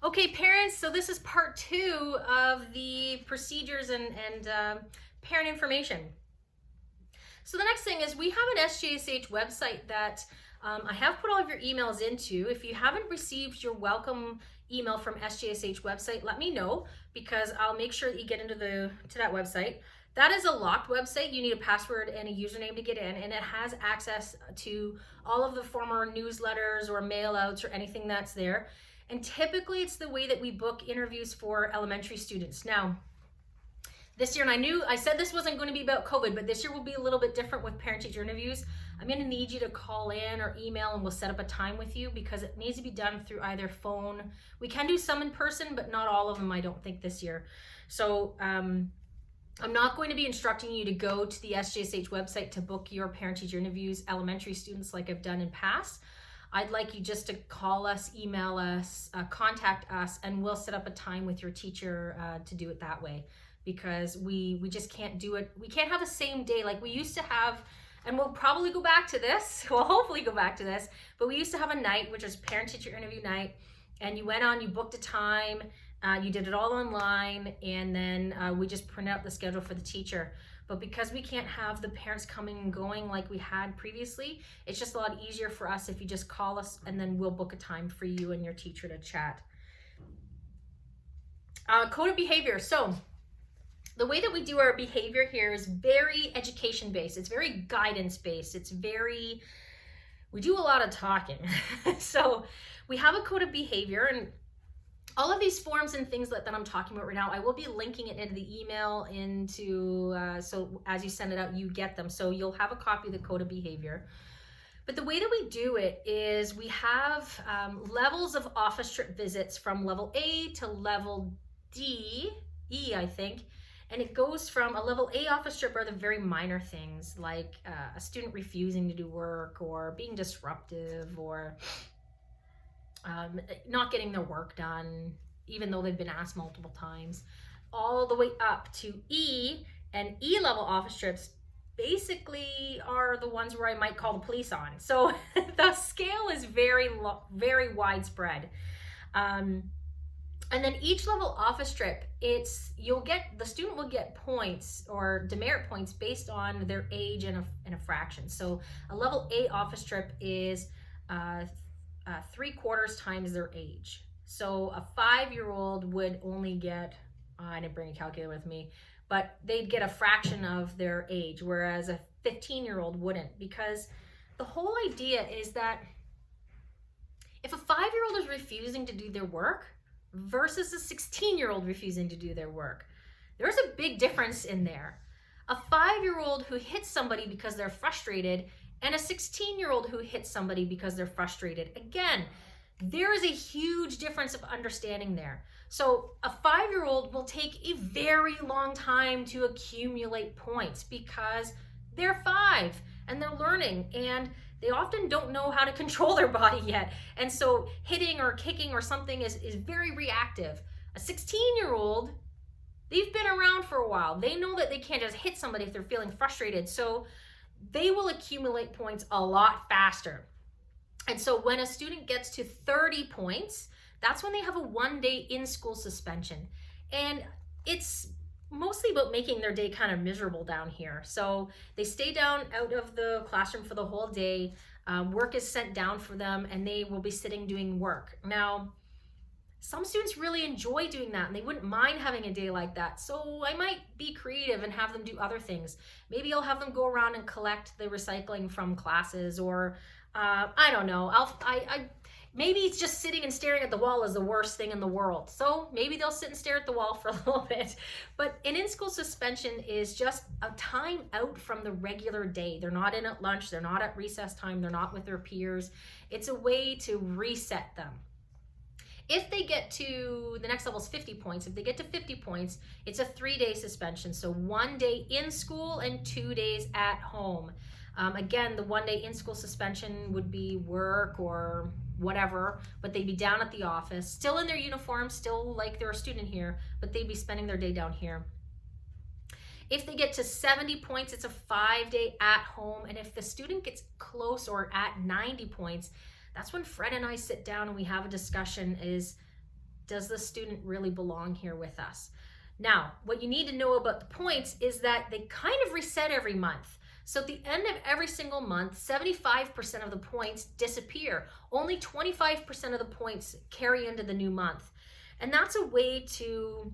Okay, parents, so this is part 2 of the procedures and parent information. So the next thing is we have an SJSH website that I have put all of your emails into. If you haven't received your welcome email from SJSH website, let me know, because I'll make sure that you get into that website. That is a locked website. You need a password and a username to get in, and it has access to all of the former newsletters or mail outs or anything that's there. And typically it's the way that we book interviews for elementary students. Now, this year, and I said this wasn't going to be about COVID, but this year will be a little bit different with parent-teacher interviews. I'm going to need you to call in or email, and we'll set up a time with you, because it needs to be done through either phone. We can do some in person, but not all of them, I don't think, this year. So I'm not going to be instructing you to go to the SJSH website to book your parent-teacher interviews, elementary students, like I've done in past. I'd like you just to call us, email us, contact us, and we'll set up a time with your teacher to do it that way, because we just can't do it. We can't have the same day like we used to have, and we'll probably go back to this. We'll hopefully go back to this, but we used to have a night, which was parent-teacher interview night, and you went on, you booked a time, you did it all online, and then we just print out the schedule for the teacher. But because we can't have the parents coming and going like we had previously, it's just a lot easier for us if you just call us, and then we'll book a time for you and your teacher to chat. Code of behavior. So the way that we do our behavior here is very education based. It's very guidance based. We do a lot of talking. So we have a code of behavior, and all of these forms and things that I'm talking about right now, I will be linking it into the email so as you send it out, you get them. So you'll have a copy of the code of behavior. But the way that we do it is we have levels of office trip visits from level A to level E, I think. And it goes from a level A office trip are the very minor things, like a student refusing to do work, or being disruptive, or not getting their work done, even though they've been asked multiple times, all the way up to E. And E level office trips basically are the ones where I might call the police on. So the scale is very widespread. And then each level office trip, the student will get points or demerit points based on their age and a fraction. So a level A office trip is 3/4 times their age. So a 5-year-old would only get, I didn't bring a calculator with me, but they'd get a fraction of their age, whereas a 15-year-old wouldn't, because the whole idea is that if a 5-year-old is refusing to do their work versus a 16-year-old refusing to do their work, there's a big difference in there. A 5-year-old who hits somebody because they're frustrated and a 16-year-old who hits somebody because they're frustrated. Again, there is a huge difference of understanding there. So a 5-year-old will take a very long time to accumulate points because they're 5 and they're learning, and they often don't know how to control their body yet. And so hitting or kicking or something is very reactive. A 16-year-old, they've been around for a while. They know that they can't just hit somebody if they're feeling frustrated. So they will accumulate points a lot faster. And so when a student gets to 30 points, that's when they have a 1-day in-school suspension. And it's mostly about making their day kind of miserable down here. So they stay down out of the classroom for the whole day. Work is sent down for them, and they will be sitting doing work. Now, some students really enjoy doing that, and they wouldn't mind having a day like that. So I might be creative and have them do other things. Maybe I'll have them go around and collect the recycling from classes, or I don't know. Maybe it's just sitting and staring at the wall is the worst thing in the world. So maybe they'll sit and stare at the wall for a little bit. But an in-school suspension is just a time out from the regular day. They're not in at lunch. They're not at recess time. They're not with their peers. It's a way to reset them. If they get to, the next level is 50 points. If they get to 50 points, it's a 3-day suspension. So 1 day in school and 2 days at home. Again, the 1-day in-school suspension would be work or whatever, but they'd be down at the office, still in their uniform, still like they're a student here, but they'd be spending their day down here. If they get to 70 points, it's a 5-day at home. And if the student gets close or at 90 points, that's when Fred and I sit down and we have a discussion, is does the student really belong here with us? Now, what you need to know about the points is that they kind of reset every month. So at the end of every single month, 75% of the points disappear. Only 25% of the points carry into the new month. And that's a way to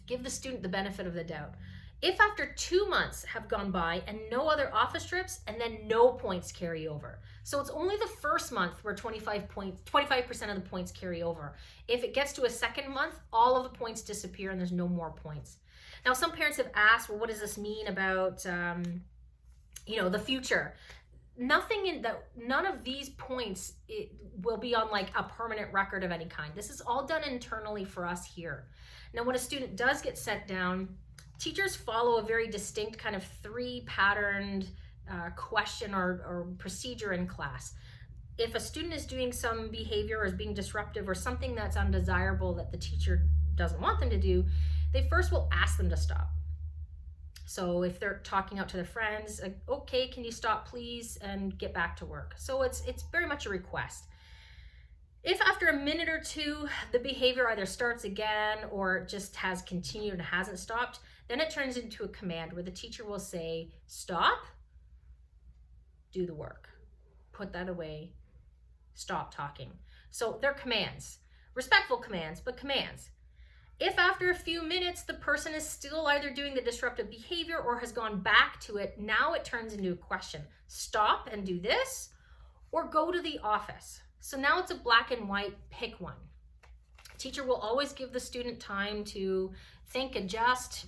give the student the benefit of the doubt. If after 2 months have gone by and no other office trips, and then no points carry over. So it's only the first month where 25% of the points carry over. If it gets to a second month, all of the points disappear and there's no more points. Now, some parents have asked, well, what does this mean about, the future? None of these points will be on like a permanent record of any kind. This is all done internally for us here. Now, when a student does get sent down, teachers follow a very distinct kind of 3-patterned question or procedure in class. If a student is doing some behavior or is being disruptive or something that's undesirable that the teacher doesn't want them to do, they first will ask them to stop. So if they're talking out to their friends, like, okay, can you stop please and get back to work? So it's very much a request. If after a minute or two, the behavior either starts again or just has continued and hasn't stopped, then it turns into a command where the teacher will say, stop, do the work, put that away, stop talking. So they're commands, respectful commands, but commands. If after a few minutes, the person is still either doing the disruptive behavior or has gone back to it, now it turns into a question. Stop and do this, or go to the office. So now it's a black and white, pick one. Teacher will always give the student time to think, adjust,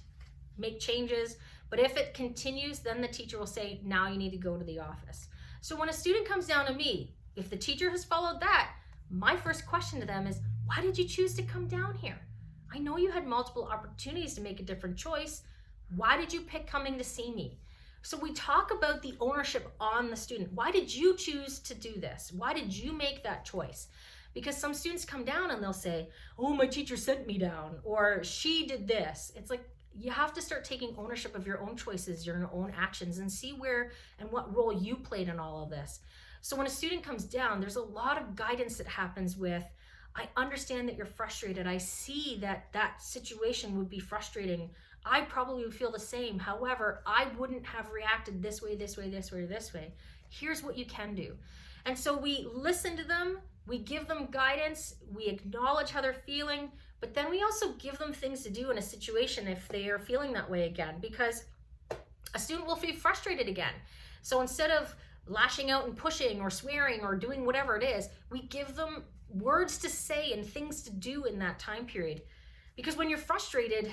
make changes. But if it continues, then the teacher will say, now you need to go to the office. So when a student comes down to me, if the teacher has followed that, my first question to them is, why did you choose to come down here? I know you had multiple opportunities to make a different choice. Why did you pick coming to see me? So we talk about the ownership on the student. Why did you choose to do this? Why did you make that choice? Because some students come down and they'll say, oh, my teacher sent me down, or she did this. It's like, you have to start taking ownership of your own choices, your own actions, and see where and what role you played in all of this. So when a student comes down, there's a lot of guidance that happens with, I understand that you're frustrated. I see that that situation would be frustrating. I probably would feel the same. However, I wouldn't have reacted this way, this way, this way, or this way. Here's what you can do. And so we listen to them, we give them guidance, we acknowledge how they're feeling, but then we also give them things to do in a situation if they are feeling that way again, because a student will feel frustrated again. So instead of lashing out and pushing or swearing or doing whatever it is, we give them words to say and things to do in that time period. Because when you're frustrated,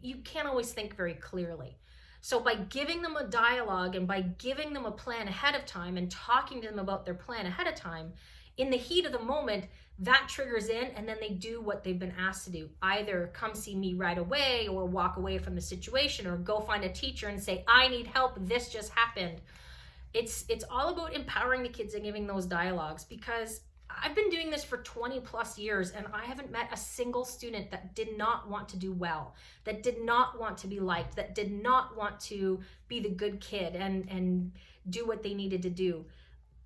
you can't always think very clearly. So by giving them a dialogue and by giving them a plan ahead of time and talking to them about their plan ahead of time, in the heat of the moment, that triggers in and then they do what they've been asked to do. Either come see me right away or walk away from the situation or go find a teacher and say, I need help, this just happened. It's all about empowering the kids and giving those dialogues, because I've been doing this for 20 plus years and I haven't met a single student that did not want to do well, that did not want to be liked, that did not want to be the good kid and do what they needed to do.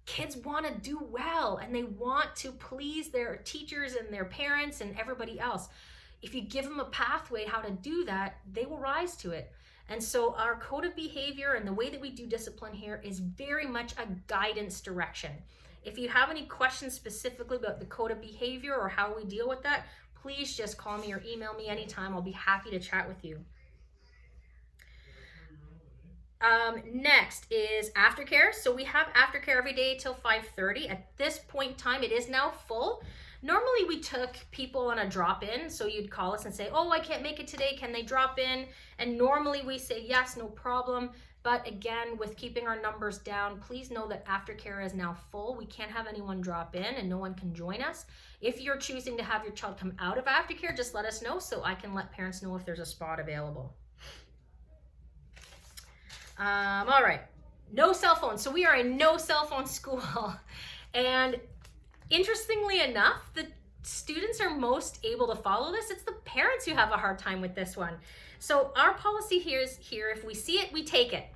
Kids want to do well and they want to please their teachers and their parents and everybody else. If you give them a pathway how to do that, they will rise to it. And so our code of behavior and the way that we do discipline here is very much a guidance direction. If you have any questions specifically about the code of behavior or how we deal with that, please just call me or email me anytime. I'll be happy to chat with you. Next is Aftercare. So we have Aftercare every day till 5:30. At this point in time, it is now full. Normally we took people on a drop-in, so you'd call us and say, oh, I can't make it today, can they drop in? And normally we say yes, no problem. But again, with keeping our numbers down, please know that Aftercare is now full. We can't have anyone drop in and no one can join us. If you're choosing to have your child come out of Aftercare, just let us know so I can let parents know if there's a spot available. All right, no cell phone. So we are a no cell phone school. And interestingly enough, the students are most able to follow this. It's the parents who have a hard time with this one. So our policy here is if we see it, we take it.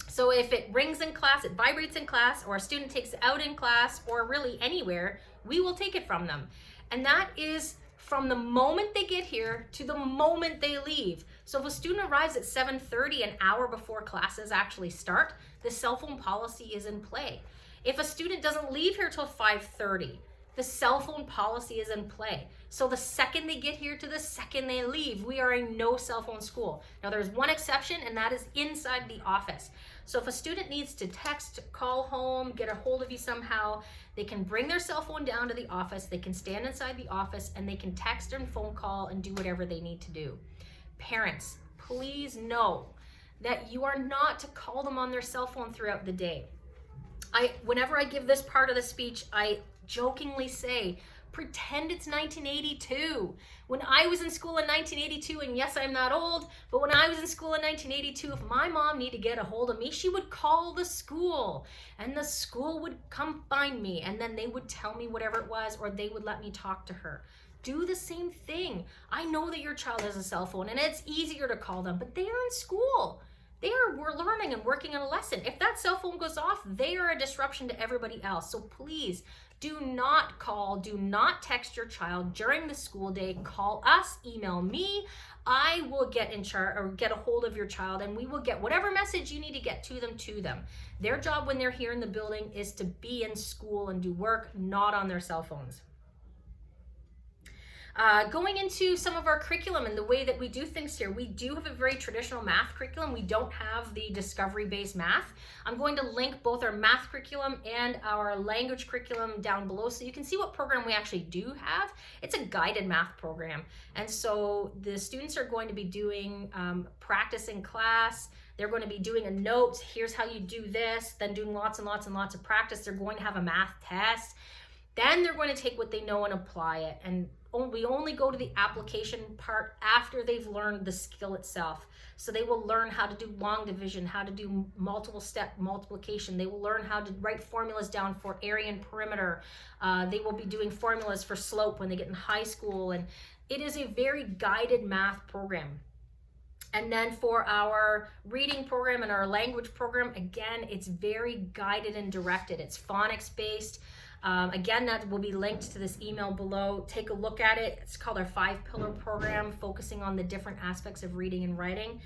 So if it rings in class, it vibrates in class, or a student takes it out in class, or really anywhere, we will take it from them. And that is from the moment they get here to the moment they leave. So if a student arrives at 7:30, an hour before classes actually start, the cell phone policy is in play. If a student doesn't leave here till 5:30, the cell phone policy is in play. So the second they get here to the second they leave, we are a no cell phone school. Now there's one exception, and that is inside the office. So if a student needs to text, call home, get a hold of you somehow, they can bring their cell phone down to the office, they can stand inside the office, and they can text and phone call and do whatever they need to do. Parents, please know that you are not to call them on their cell phone throughout the day. Whenever I give this part of the speech, I jokingly say, pretend it's 1982. When I was in school in 1982, and yes, I'm not old, but when I was in school in 1982, if my mom needed to get a hold of me, she would call the school, and the school would come find me, and then they would tell me whatever it was, or they would let me talk to her. Do the same thing. I know that your child has a cell phone, and it's easier to call them, but they are in school. We're learning and working on a lesson. If that cell phone goes off, they are a disruption to everybody else. So please do not call, do not text your child during the school day. Call us, email me. I will get in charge or get a hold of your child, and we will get whatever message you need to get to them. Their job when they're here in the building is to be in school and do work, not on their cell phones. Going into some of our curriculum and the way that we do things here, we do have a very traditional math curriculum. We don't have the discovery-based math. I'm going to link both our math curriculum and our language curriculum down below so you can see what program we actually do have. It's a guided math program. And so the students are going to be doing practice in class. They're going to be doing a note. Here's how you do this. Then doing lots and lots and lots of practice. They're going to have a math test. Then they're going to take what they know and apply it. And we only go to the application part after they've learned the skill itself. So they will learn how to do long division, how to do multiple step multiplication. They will learn how to write formulas down for area and perimeter. They will be doing formulas for slope when they get in high school. And it is a very guided math program. And then for our reading program and our language program, again, it's very guided and directed. It's phonics based. Again, that will be linked to this email below. Take a look at it. It's called our 5-pillar program, focusing on the different aspects of reading and writing.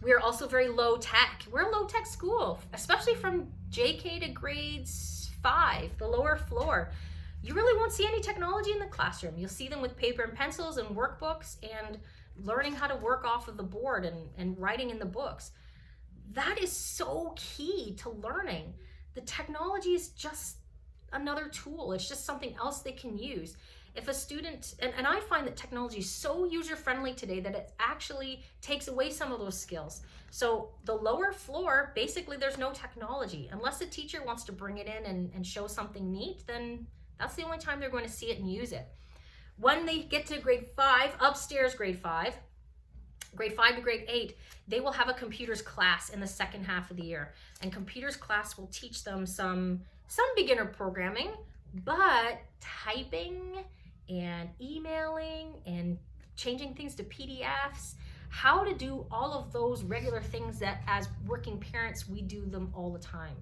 We are also very low tech. We're a low tech school, especially from JK to grades 5, the lower floor. You really won't see any technology in the classroom. You'll see them with paper and pencils and workbooks and learning how to work off of the board and writing in the books. That is so key to learning. The technology is just another tool. It's just something else they can use. If a student, and I find that technology is so user-friendly today that it actually takes away some of those skills. So the lower floor, basically there's no technology. Unless the teacher wants to bring it in and show something neat, then that's the only time they're going to see it and use it. When they get to grade 5, upstairs grade 5 to grade 8, they will have a computers class in the second half of the year. And computers class will teach them some beginner programming, but typing and emailing and changing things to PDFs, how to do all of those regular things that as working parents, we do them all the time.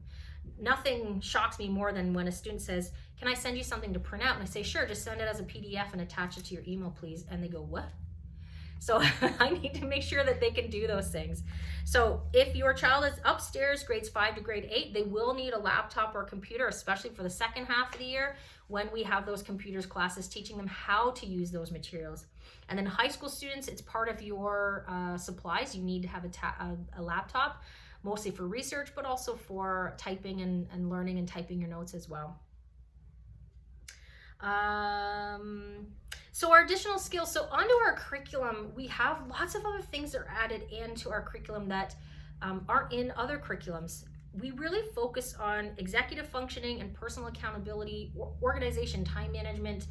Nothing shocks me more than when a student says, can I send you something to print out? And I say, sure, just send it as a PDF and attach it to your email, please. And they go, what? So I need to make sure that they can do those things. So if your child is upstairs, grades 5 to grade 8, they will need a laptop or computer, especially for the second half of the year when we have those computers classes, teaching them how to use those materials. And then high school students, it's part of your supplies. You need to have a laptop, mostly for research, but also for typing and learning and typing your notes as well. So our additional skills, so onto our curriculum, we have lots of other things that are added into our curriculum that aren't in other curriculums. We really focus on executive functioning and personal accountability, organization, time management,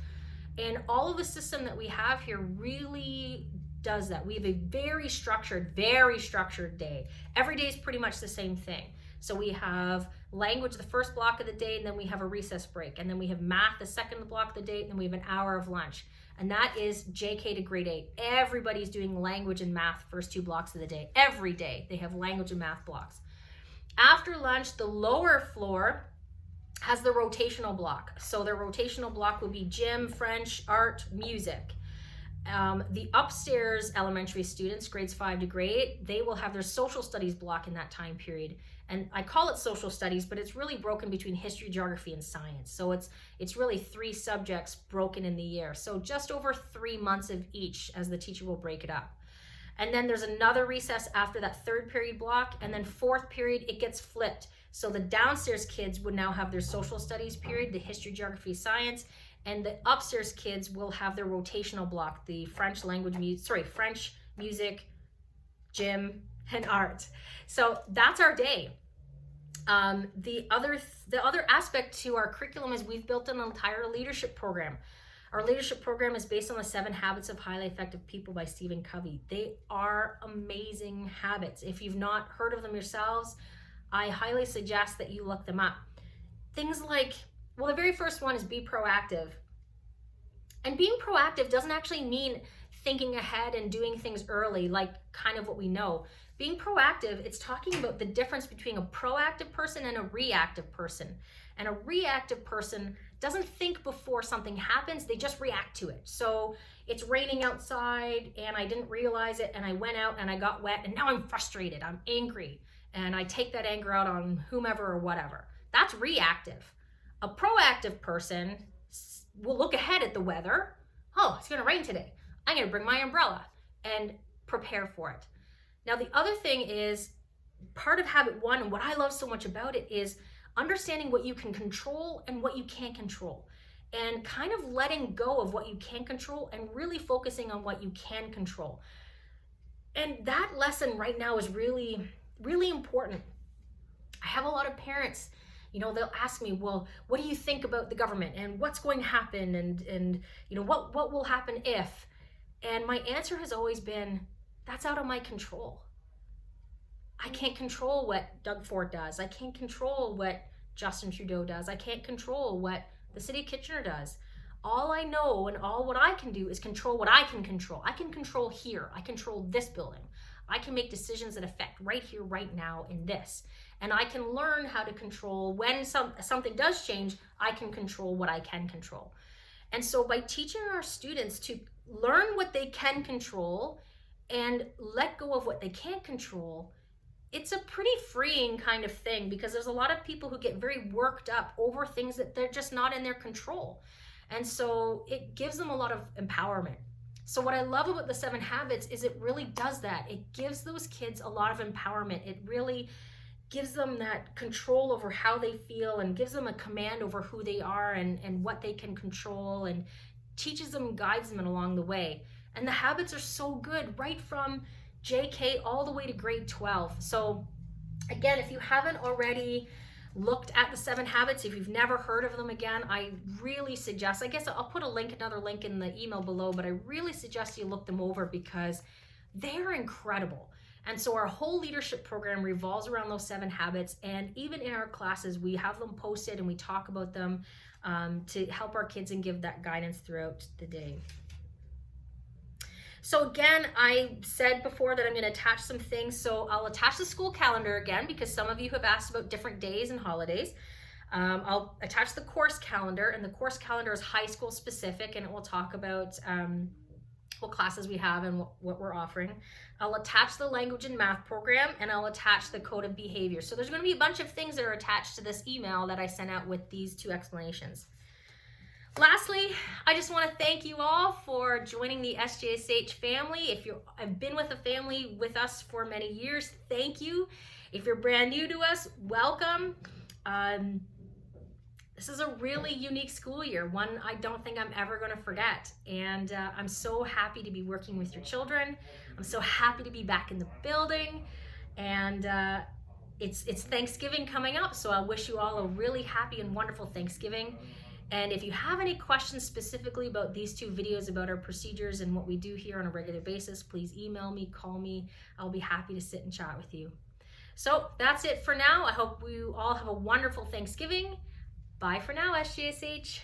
and all of the system that we have here really does that. We have a very structured day. Every day is pretty much the same thing. So we have language the first block of the day, and then we have a recess break, and then we have math the second block of the day, and then we have an hour of lunch. And that is JK to grade 8. Everybody's doing language and math first 2 blocks of the day. Every day they have language and math blocks. After lunch, the lower floor has the rotational block. So their rotational block would be gym, French, art, music. The upstairs elementary students, grades 5 to grade 8, they will have their social studies block in that time period. And I call it social studies, but it's really broken between history, geography, and science. So it's really 3 subjects broken in the year. So just over 3 months of each as the teacher will break it up. And then there's another recess after that 3rd period block. And then 4th period, it gets flipped. So the downstairs kids would now have their social studies period, the history, geography, science, and the upstairs kids will have their rotational block, the French French, music, gym, and art. So that's our day. The other aspect to our curriculum is we've built an entire leadership program. Our leadership program is based on the 7 Habits of Highly Effective People by Stephen Covey. They are amazing habits. If you've not heard of them yourselves, I highly suggest that you look them up. Things like, well, the very first one is be proactive. And being proactive doesn't actually mean thinking ahead and doing things early, like kind of what we know. Being proactive, it's talking about the difference between a proactive person and a reactive person. And a reactive person doesn't think before something happens, they just react to it. So it's raining outside and I didn't realize it and I went out and I got wet and now I'm frustrated, I'm angry, and I take that anger out on whomever or whatever. That's reactive. A proactive person will look ahead at the weather. Oh, it's gonna rain today. I'm gonna bring my umbrella and prepare for it. Now the other thing is, part of habit 1 and what I love so much about it is understanding what you can control and what you can't control, and kind of letting go of what you can't control and really focusing on what you can control. And that lesson right now is really, really important. I have a lot of parents, they'll ask me, well, what do you think about the government and what's going to happen and what will happen if? And my answer has always been, that's out of my control. I can't control what Doug Ford does. I can't control what Justin Trudeau does. I can't control what the city of Kitchener does. All I know and all what I can do is control what I can control. I can control here. I control this building. I can make decisions that affect right here, right now in this. And I can learn how to control when something does change, I can control what I can control. And so by teaching our students to learn what they can control and let go of what they can't control, it's a pretty freeing kind of thing, because there's a lot of people who get very worked up over things that they're just not in their control. And so it gives them a lot of empowerment. So what I love about the 7 Habits is it really does that. It gives those kids a lot of empowerment. It really gives them that control over how they feel and gives them a command over who they are and what they can control, and teaches them and guides them along the way. And the habits are so good, right from JK all the way to grade 12. So again, if you haven't already looked at the 7 Habits, if you've never heard of them, again, I really suggest, I guess I'll put another link in the email below, but I really suggest you look them over because they're incredible. And so our whole leadership program revolves around those 7 habits. And even in our classes, we have them posted and we talk about them to help our kids and give that guidance throughout the day. So again, I said before that I'm going to attach some things. So I'll attach the school calendar again, because some of you have asked about different days and holidays. I'll attach the course calendar, and the course calendar is high school specific, and it will talk about what classes we have and what we're offering. I'll attach the language and math program, and I'll attach the code of behavior. So there's going to be a bunch of things that are attached to this email that I sent out with these 2 explanations. Lastly, I just want to thank you all for joining the SJSH family. If you have been with a family with us for many years, thank you. If you're brand new to us, welcome. This is a really unique school year, one I don't think I'm ever going to forget. And I'm so happy to be working with your children. I'm so happy to be back in the building. And it's Thanksgiving coming up, so I wish you all a really happy and wonderful Thanksgiving. And if you have any questions specifically about these 2 videos about our procedures and what we do here on a regular basis, please email me, call me. I'll be happy to sit and chat with you. So that's it for now. I hope you all have a wonderful Thanksgiving. Bye for now, SJSH.